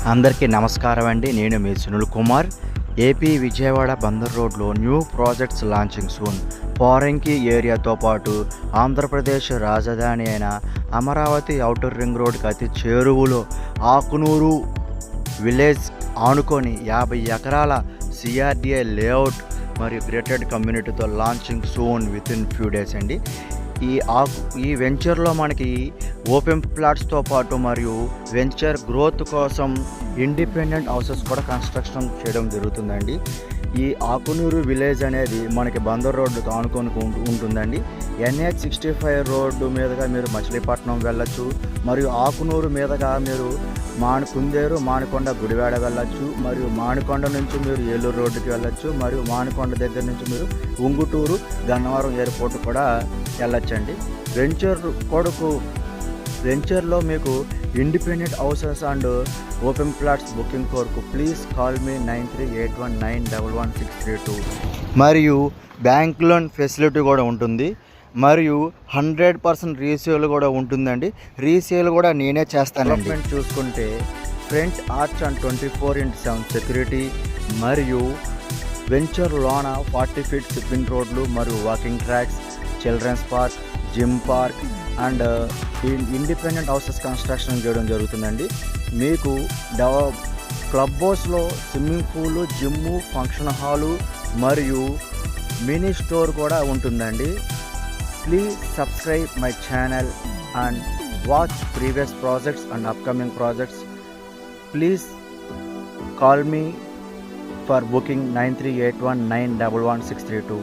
అందరికీ నమస్కారం అండి. నేను మీ సునీల్ కుమార్. ఏపీ విజయవాడ బందర్ రోడ్లో new projects launching soon. Poranki ఏరియాతో పాటు ఆంధ్రప్రదేశ్ రాజధాని అయిన అమరావతి ఔటర్ రింగ్ రోడ్కి అతి చేరువలో ఆకునూరు విలేజ్ ఆనుకొని 50 ఎకరాల సిఆర్డిఏ లేఅవుట్ మరియు గ్రేటెడ్ కమ్యూనిటీతో launching soon within few days అండి. ఈ వెంచర్లో మనకి ఓపెన్ ప్లాట్స్తో పాటు మరియు వెంచర్ గ్రోత్ కోసం ఇండిపెండెంట్ హౌసెస్ కూడా కన్స్ట్రక్షన్ చేయడం జరుగుతుందండి. ఈ ఆకునూరు విలేజ్ అనేది మనకి బందర్ రోడ్డుతో ఆనుకొని ఉంటుందండి. NH65 రోడ్డు మీదుగా మీరు మచిలీపట్నం వెళ్ళచ్చు, మరియు ఆకునూరు మీదుగా మీరు కుందేరు మానుకొండ గుడివాడ వెళ్ళచ్చు, మరియు మానుకొండ నుంచి మీరు ఏలూరు రోడ్డుకి వెళ్ళచ్చు, మరియు మానుకొండ దగ్గర నుంచి మీరు ఉంగుటూరు గన్నవరం ఎయిర్పోర్ట్ కూడా వెళ్ళచ్చండి. వెంచర్లో మీకు independent houses and open plots booking కొరకు ప్లీజ్ కాల్ మీ 9381911632. మరియు బ్యాంక్ లోన్ ఫెసిలిటీ కూడా ఉంటుంది, మరియు 100% రీసేల్ కూడా ఉంటుందండి. రీసేల్ కూడా నేనే చేస్తానండి. చూసుకుంటే ఫ్రంట్ ఆర్చ్ అండ్ 24/7 సెక్యూరిటీ, మరియు వెంచర్ లోన 40 feet సిప్పింగ్ రోడ్లు మరియు walking tracks, children's park, gym park and independent houses construction చేయడం జరుగుతుందండి. మీకు క్లబ్ హౌస్లో swimming pool, gym, function hall మరియు మినీ స్టోర్ కూడా ఉంటుందండి. Please subscribe my channel and watch previous projects and upcoming projects. Please call me for booking 9381911632.